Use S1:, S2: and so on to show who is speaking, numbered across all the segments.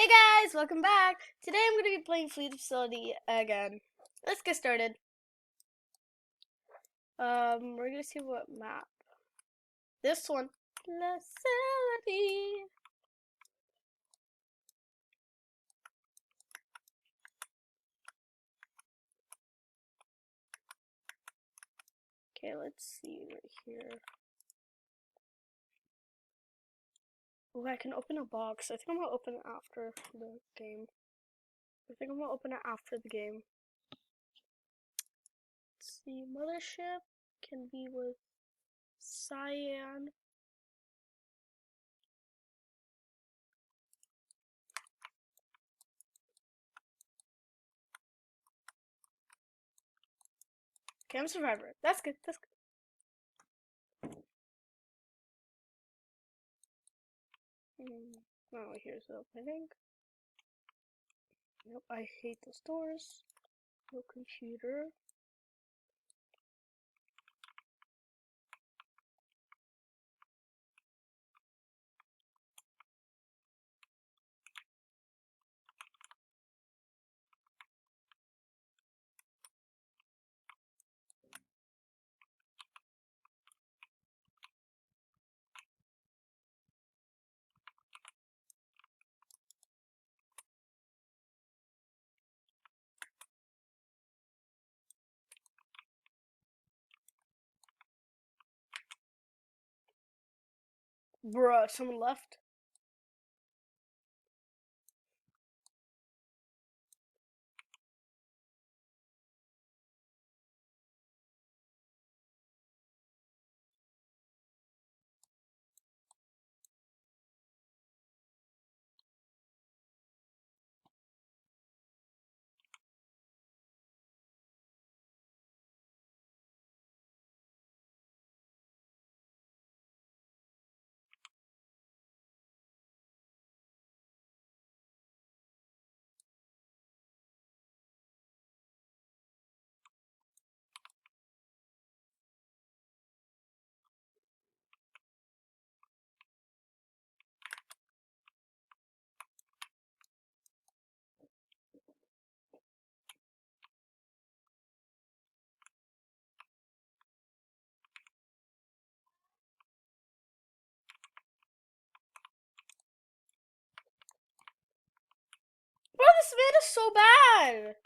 S1: Hey guys, welcome back. Today I'm going to be playing Fleet Facility again. Let's get started. We're going to see what map. This one. Facility. Okay, let's see right here. Oh, I can open a box. I think I'm going to open it after the game. Let's see, Mothership can be with Cyan. Okay, I'm Survivor. That's good, that's good. Oh, here's the opening. Nope, I hate those doors. No computer. Bruh, someone left. Bro, this man is so bad.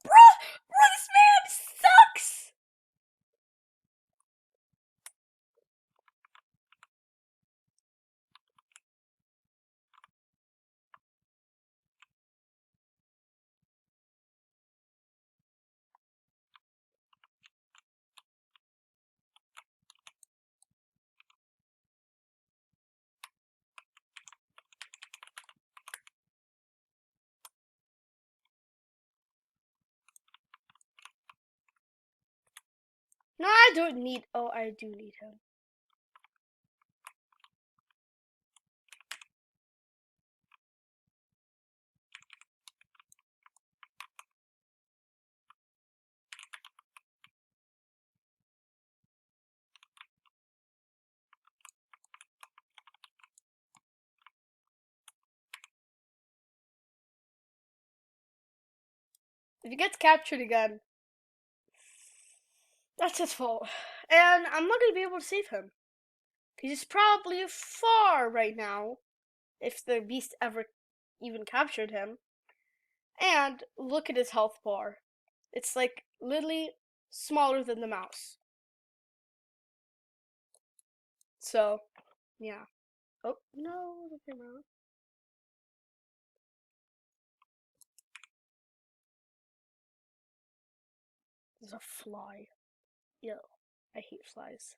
S1: Bro, this man sucks. No, I don't need. Oh, I do need him. If he gets captured again, that's his fault. And I'm not gonna be able to save him. He's probably far right now, if the beast ever even captured him. And look at his health bar. It's like literally smaller than the mouse. So, yeah. Oh, no, the camera. There's a fly. Ew. I hate flies.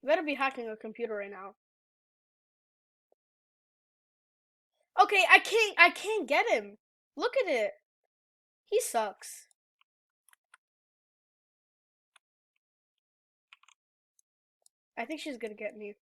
S1: You better be hacking a computer right now. Okay, I can't get him. Look at it. He sucks. I think she's gonna get me.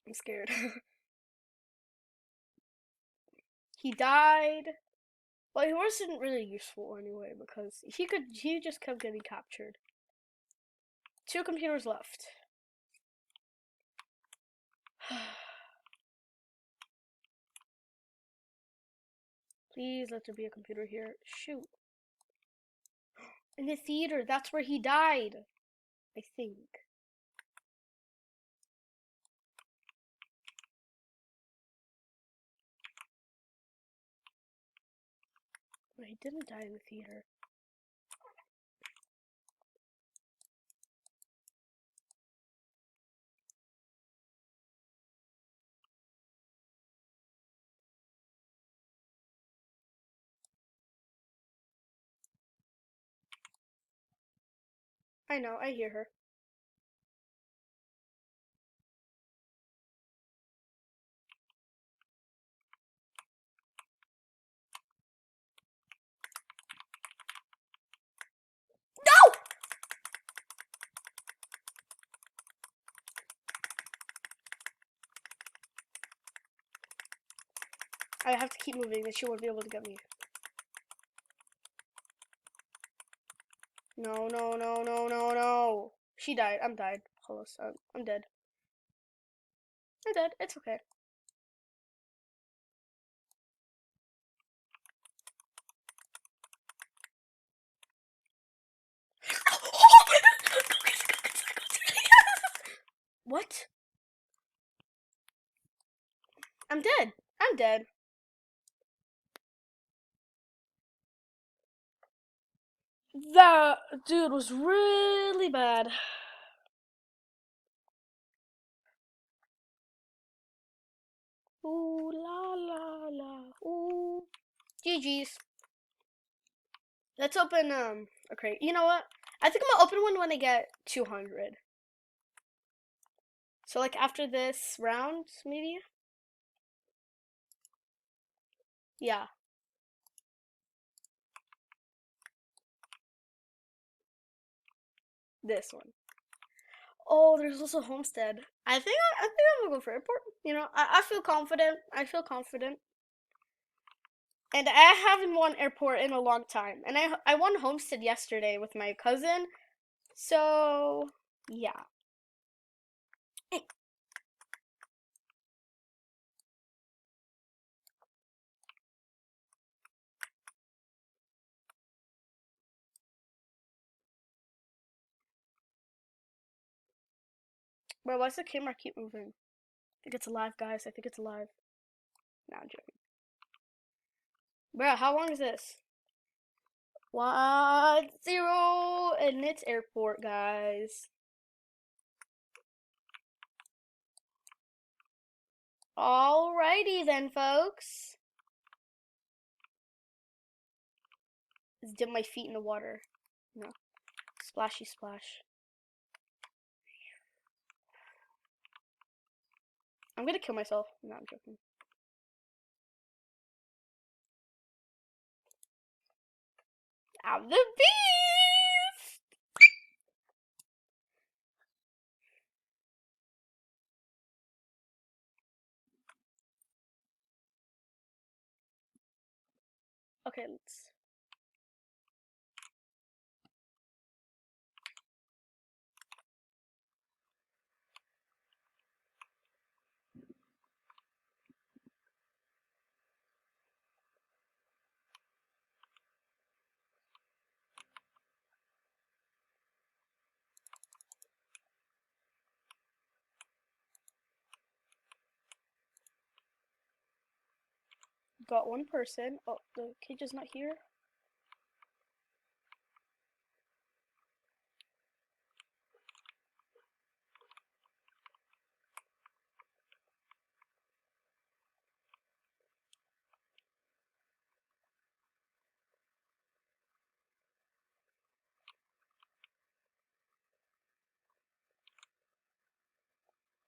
S1: I'm scared. He died. But he wasn't really useful anyway because he just kept getting captured. 2 computers left. Please let there be a computer here. Shoot. In the theater, that's where he died. I think. But he didn't die in the theater. I know, I hear her. No! I have to keep moving, then she won't be able to get me. No, no, no, no, no, no. She died. I'm died. Close. I'm dead. I'm dead. It's okay. What? I'm dead. I'm dead. That dude was really bad. Ooh la la la. Ooh. GG's. Let's open a crate. You know what? I think I'm gonna open one when I get 200. So like after this round, maybe? Yeah. This one. Oh, there's also Homestead. I think I'm gonna go for airport. You know, I feel confident. I feel confident. And I haven't won airport in a long time. And I won Homestead yesterday with my cousin. So yeah. Bro, why's the camera keep moving? I think it's alive, guys. I think it's alive. Nah, I'm joking. Bro, how long is this? 1-0 and it's airport, guys. Alrighty then, folks. Let's dip my feet in the water. No. Splashy splash. I'm gonna kill myself. No, I'm joking. I'm the beast! Okay, let's... Got one person. Oh, the cage is not here.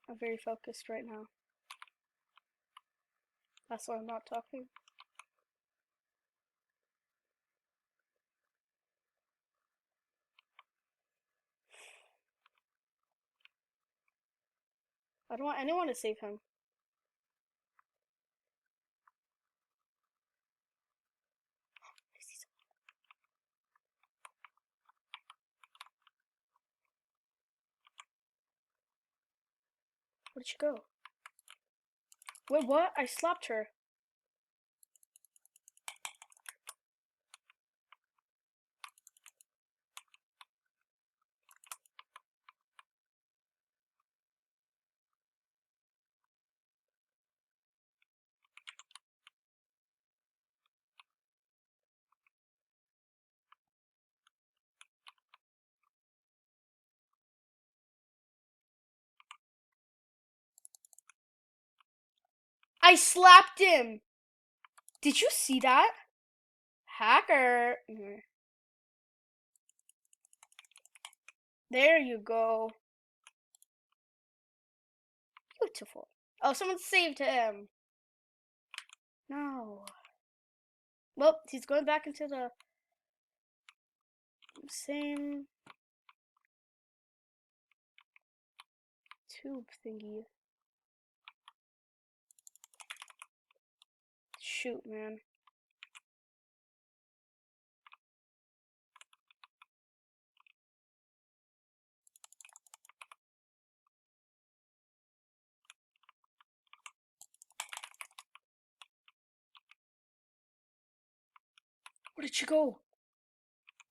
S1: I'm very focused right now. That's why I'm not talking. I don't want anyone to save him. Where'd she go? Wait, what? I slapped her. I slapped him! Did you see that? Hacker! There you go. Beautiful. Oh, someone saved him. No. Well, he's going back into the same tube thingy. Shoot, man. Where did you go?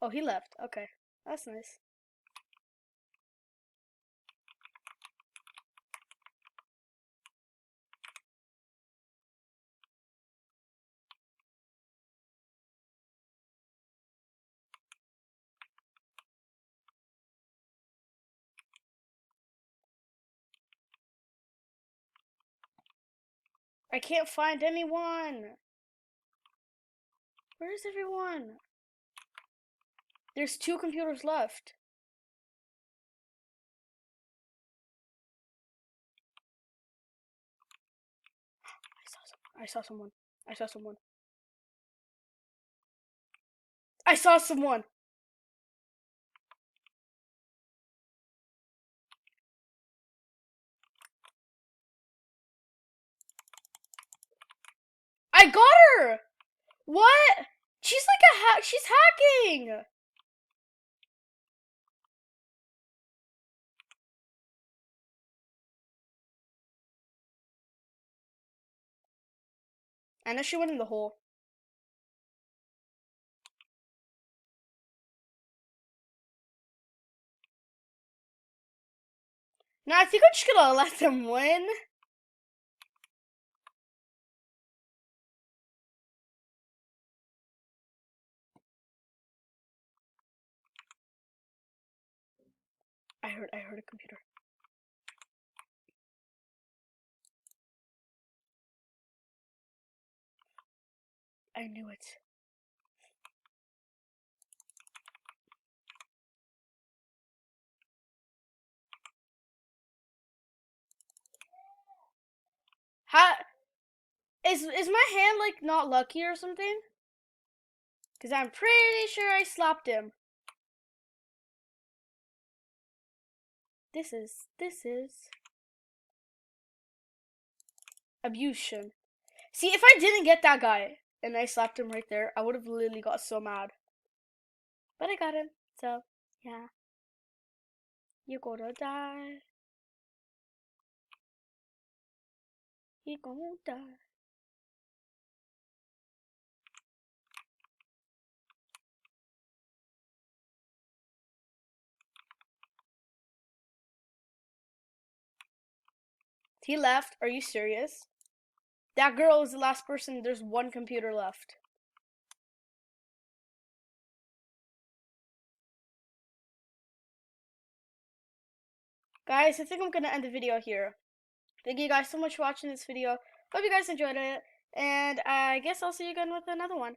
S1: Oh, he left. Okay. That's nice. I can't find anyone. Where is everyone? There's 2 computers left. I saw someone. I saw someone. I saw someone. I got her. What? She's like a hack. She's hacking. I know she went in the hole. No, I think I'm just gonna let them win. I heard a computer. I knew it. How is my hand like not lucky or something? Cause I'm pretty sure I slapped him. This is abusion. See, if I didn't get that guy and I slapped him right there, I would have literally got so mad. But I got him, so yeah. You gonna die. He gonna die. He left. Are you serious? That girl is the last person. There's 1 computer left. Guys, I think I'm gonna end the video here. Thank you guys so much for watching this video. Hope you guys enjoyed it. And I guess I'll see you again with another one.